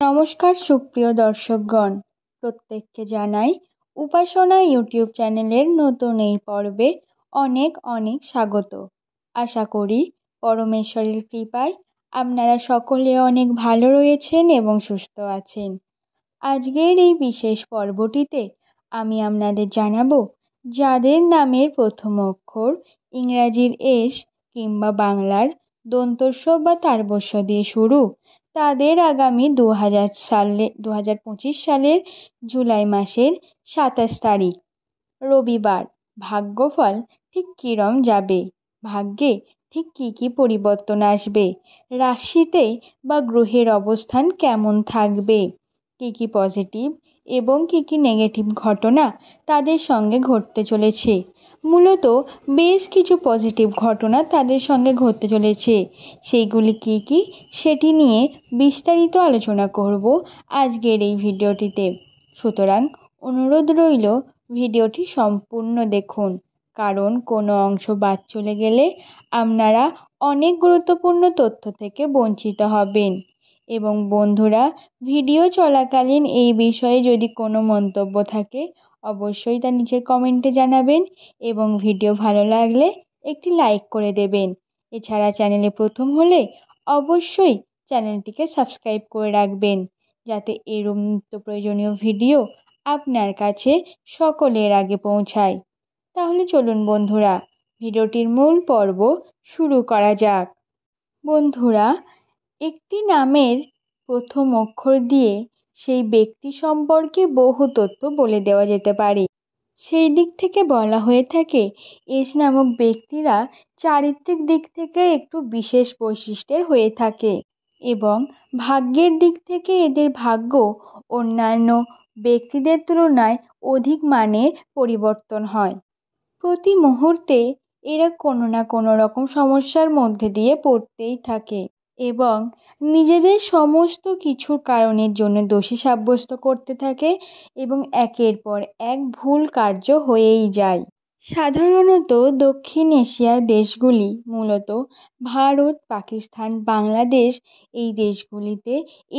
নমস্কার সুপ্রিয় দর্শকগণ, প্রত্যেককে জানাই উপাসনা ইউটিউব চ্যানেলের নতুন এই পর্বে অনেক অনেক স্বাগত। আশা করি পরমেশ্বরের কৃপায় আপনারা সকলে অনেক ভালো রয়েছেন এবং সুস্থ আছেন। আজকের এই বিশেষ পর্বটিতে আমি আপনাদের জানাবো যাদের নামের প্রথম অক্ষর ইংরাজির এস কিংবা বাংলার দন্তস্ব বা তারবস্য দিয়ে শুরু, তাদের আগামী 2025 সালের জুলাই মাসের 27 তারিখ রবিবার ভাগ্যফল ঠিক কীরম যাবে, ভাগ্যে ঠিক কী কী পরিবর্তন আসবে, রাশিতে বা গ্রহের অবস্থান কেমন থাকবে, কী কী পজিটিভ এবং কী কী নেগেটিভ ঘটনা তাদের সঙ্গে ঘটতে চলেছে। মূলত বেশ কিছু পজিটিভ ঘটনা তাদের সঙ্গে ঘটতে চলেছে, সেইগুলি কী কী সেটি নিয়ে বিস্তারিত আলোচনা করব আজকের এই ভিডিওটিতে। সুতরাং অনুরোধ রইল ভিডিওটি সম্পূর্ণ দেখুন, কারণ কোনো অংশ বাদ চলে গেলে আপনারা অনেক গুরুত্বপূর্ণ তথ্য থেকে বঞ্চিত হবেন। এবং বন্ধুরা, ভিডিও চলাকালীন এই বিষয়ে যদি কোনো মন্তব্য থাকে অবশ্যই তা নিচের কমেন্টে জানাবেন এবং ভিডিও ভালো লাগলে একটি লাইক করে দেবেন। এছাড়া চ্যানেলে প্রথম হলে অবশ্যই চ্যানেলটিকে সাবস্ক্রাইব করে রাখবেন, যাতে এরকম নিত্য প্রয়োজনীয় ভিডিও আপনার কাছে সকলের আগে পৌঁছায়। তাহলে চলুন বন্ধুরা, ভিডিওটির মূল পর্ব শুরু করা যাক। বন্ধুরা, একটি নামের প্রথম অক্ষর দিয়ে সেই ব্যক্তি সম্পর্কে বহু তথ্য বলে দেওয়া যেতে পারে। সেই দিক থেকে বলা হয়ে থাকে এস নামক ব্যক্তিরা চারিত্রিক দিক থেকে একটু বিশেষ বৈশিষ্ট্যের হয়ে থাকে এবং ভাগ্যের দিক থেকে এদের ভাগ্য অন্যান্য ব্যক্তিদের তুলনায় অধিক মানের পরিবর্তন হয়। প্রতি মুহূর্তে এরা কোনো না কোনো রকম সমস্যার মধ্যে দিয়ে পড়তেই থাকে এবং নিজেদের সমস্ত কিছুর কারণের জন্য দোষী সাব্যস্ত করতে থাকে এবং একের পর এক ভুল কার্য হয়েই যায়। সাধারণত দক্ষিণ এশিয়ার দেশগুলি, মূলত ভারত, পাকিস্তান, বাংলাদেশ, এই দেশগুলিতে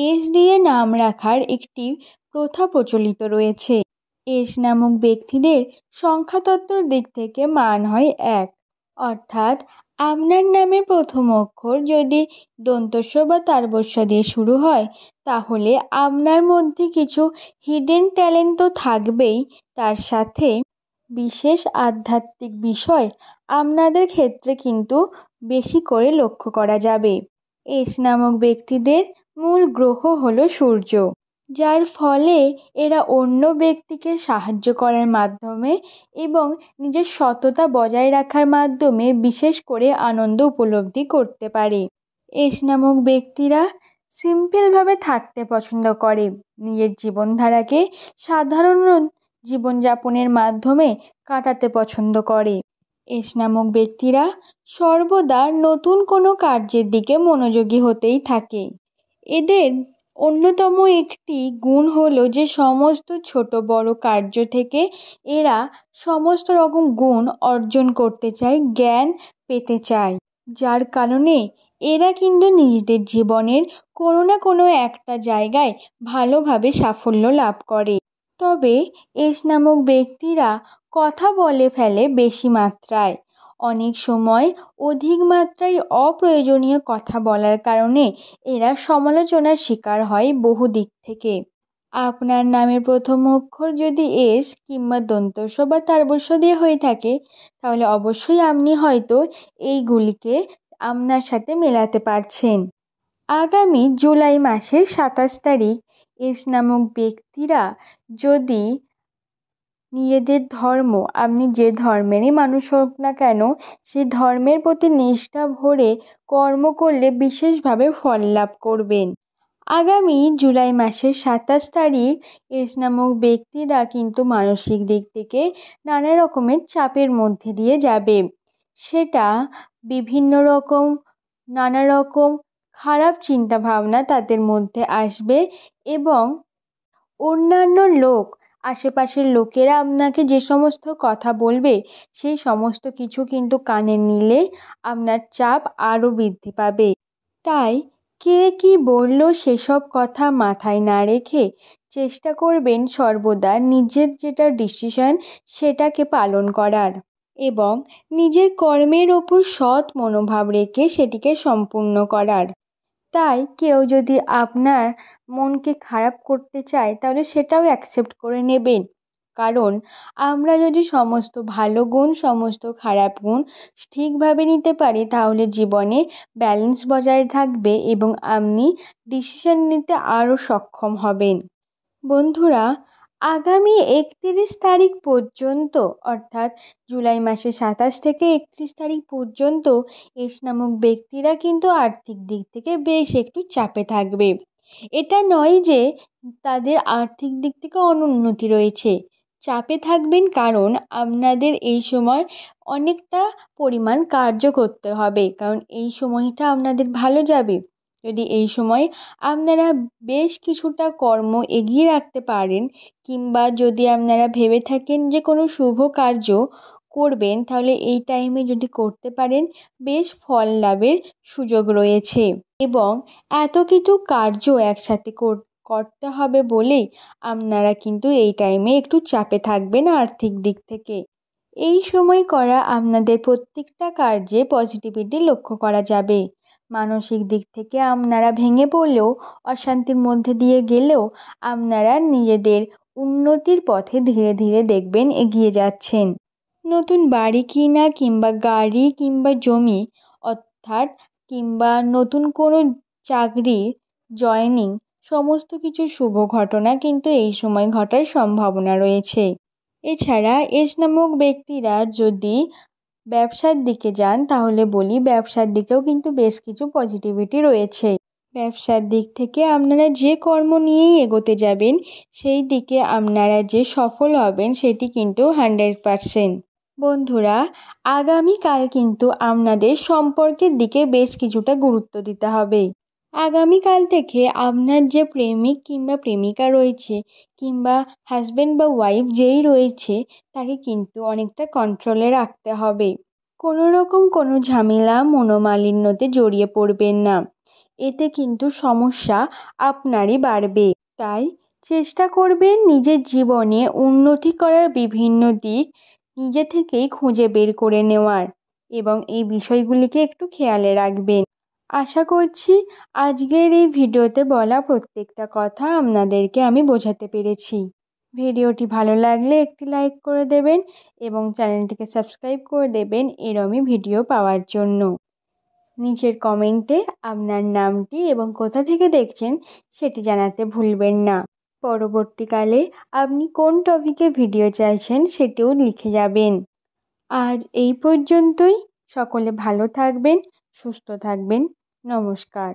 এস দিয়ে নাম রাখার একটি প্রথা প্রচলিত রয়েছে। এস নামক ব্যক্তিদের সংখ্যাতত্ত্বর দিক থেকে মান হয় 1, অর্থাৎ আপনার নামের প্রথম অক্ষর যদি দন্তস্ব বা তারবস্য দিয়ে শুরু হয় তাহলে আপনার মধ্যে কিছু হিডেন ট্যালেন্ট তো থাকবেই, তার সাথে বিশেষ আধ্যাত্মিক বিষয় আপনাদের ক্ষেত্রে কিন্তু বেশি করে লক্ষ্য করা যাবে। এস নামক ব্যক্তিদের মূল গ্রহ হলো সূর্য, যার ফলে এরা অন্য ব্যক্তিকে সাহায্য করার মাধ্যমে এবং নিজের সততা বজায় রাখার মাধ্যমে বিশেষ করে আনন্দ উপলব্ধি করতে পারে। এস নামক ব্যক্তিরা সিম্পলভাবে থাকতে পছন্দ করে, নিজের জীবনধারাকে সাধারণ জীবনযাপনের মাধ্যমে কাটাতে পছন্দ করে। এস নামক ব্যক্তিরা সর্বদা নতুন কোনো কার্যের দিকে মনোযোগী হতেই থাকে। এদের অন্যতম একটি গুণ হলো যে সমস্ত ছোট বড় কার্য থেকে এরা সমস্ত রকম গুণ অর্জন করতে চায়, জ্ঞান পেতে চায়, যার কারণে এরা কিন্তু নিজেদের জীবনের কোনো না কোনো একটা জায়গায় ভালোভাবে সাফল্য লাভ করে। তবে এস নামক ব্যক্তিরা কথা বলে ফেলে বেশি মাত্রায়, অনেক সময় অধিক মাত্রায় অপ্রয়োজনীয় কথা বলার কারণে এরা সমালোচনার শিকার হয় বহু দিক থেকে। আপনার নামের প্রথম অক্ষর যদি এস কিংবা দন্তস্ব বা তারবস্য দিয়ে হয়ে থাকে তাহলে অবশ্যই আপনি হয়তো এইগুলিকে আপনার সাথে মেলাতে পারছেন। আগামী জুলাই মাসের 27 তারিখ এস নামক ব্যক্তিরা যদি নিজেদের ধর্ম, আপনি যে ধর্মেরই মানুষ হোক না কেন, সেই ধর্মের প্রতি নিষ্ঠা ভরে কর্ম করলে বিশেষভাবে ফল লাভ করবেন। আগামী জুলাই মাসের 27 তারিখ এস নামক ব্যক্তিরা কিন্তু মানসিক দিক থেকে নানা রকমের চাপের মধ্যে দিয়ে যাবে। সেটা বিভিন্ন রকম নানা রকম খারাপ চিন্তা ভাবনা তাদের মধ্যে আসবে এবং অন্যান্য লোক, আশেপাশের লোকেরা আপনাকে যে সমস্ত কথা বলবে সেই সমস্ত কিছু কিন্তু কানে নিলে আপনার চাপ আরও বৃদ্ধি পাবে। তাই কে কি বলল সেসব কথা মাথায় না রেখে চেষ্টা করবেন সর্বদা নিজের যেটা ডিসিশন সেটাকে পালন করার এবং নিজের কর্মের ওপর সৎ মনোভাব রেখে সেটিকে সম্পূর্ণ করার। তাই কেউ যদি আপনার মনকে খারাপ করতে চায় তাহলে সেটাও অ্যাকসেপ্ট করে নেবেন। কারণ আমরা যদি সমস্ত ভালো গুণ সমস্ত খারাপ গুণ ঠিকভাবে নিতে পারি তাহলে জীবনে ব্যালেন্স বজায় থাকবে এবং আপনি ডিসিশন নিতে আরও সক্ষম হবেন। বন্ধুরা, আগামী 31 তারিখ পর্যন্ত অর্থাৎ জুলাই মাসের 27 থেকে 31 তারিখ পর্যন্ত এস নামক ব্যক্তিরা কিন্তু আর্থিক দিক থেকে বেশ একটু চাপে থাকবে। এটা নয় যে তাদের আর্থিক দিক থেকে অনুন্নতি রয়েছে, চাপে থাকবেন কারণ আপনাদের এই সময় অনেকটা পরিমাণ কার্য করতে হবে, কারণ এই সময়টা আপনাদের ভালো যাবে। যদি এই সময় আপনারা বেশ কিছুটা কর্ম এগিয়ে রাখতে পারেন কিংবা যদি আপনারা ভেবে থাকেন যে কোনো শুভ কার্য করবেন তাহলে এই টাইমে যদি করতে পারেন বেশ ফল লাভের সুযোগ রয়েছে। এবং এত কিছু কার্য একসাথে করতে হবে বলেই আপনারা কিন্তু এই টাইমে একটু চাপে থাকবেন আর্থিক দিক থেকে। এই সময় করা আপনাদের প্রত্যেকটা কার্যে পজিটিভিটি লক্ষ্য করা যাবে। মানসিক দিক থেকে আপনারা ভেঙে পড়লেও অশান্তির মধ্যে দিয়ে গেলেও আপনারা নিজেদের উন্নতির পথে ধীরে ধীরে দেখবেন এগিয়ে যাচ্ছেন। নতুন বাড়ি কিনা কিংবা গাড়ি কিংবা জমি অর্থাৎ কিংবা নতুন কোনো চাকরি জয়েনিং সমস্ত কিছু শুভ ঘটনা কিন্তু এই সময় ঘটার সম্ভাবনা রয়েছে। এছাড়া এস নামক ব্যক্তিরা যদি ব্যবসার দিকে যান তাহলে বলি ব্যবসার দিকেও কিন্তু বেশ কিছু পজিটিভিটি রয়েছে। ব্যবসার দিক থেকে আপনারা যে কর্ম নিয়েই এগোতে যাবেন সেই দিকে আপনারা যে সফল হবেন সেটি কিন্তু 100%। বন্ধুরা, আগামীকাল কিন্তু আপনাদের সম্পর্কের দিকে বেশ কিছুটা গুরুত্ব দিতে হবে। আগামীকাল থেকে আপনার যে প্রেমিক কিংবা প্রেমিকা রয়েছে কিংবা হাজব্যান্ড বা ওয়াইফ যেই রয়েছে তাকে কিন্তু অনেকটা কন্ট্রোলে রাখতে হবে। কোনো রকম কোনো ঝামেলা মনোমালিন্যতে জড়িয়ে পড়বেন না, এতে কিন্তু সমস্যা আপনারই বাড়বে। তাই চেষ্টা করবেন নিজের জীবনে উন্নতি করার বিভিন্ন দিক নিজে থেকেই খুঁজে বের করে নেওয়ার এবং এই বিষয়গুলিকে একটু খেয়ালে রাখবেন। আশা করছি আজকের এই ভিডিওতে বলা প্রত্যেকটা কথা আপনাদেরকে আমি বোঝাতে পেরেছি। ভিডিওটি ভালো লাগলে একটি লাইক করে দেবেন এবং চ্যানেলটিকে সাবস্ক্রাইব করে দেবেন এরমই ভিডিও পাওয়ার জন্য। নিচের কমেন্টে আপনার নামটি এবং কোথা থেকে দেখছেন সেটি জানাতে ভুলবেন না। পরবর্তীকালে আপনি কোন টপিকে ভিডিও চাইছেন সেটিও লিখে যাবেন। আজ এই পর্যন্তই। সকলে ভালো থাকবেন, সুস্থ থাকবেন। নমস্কার।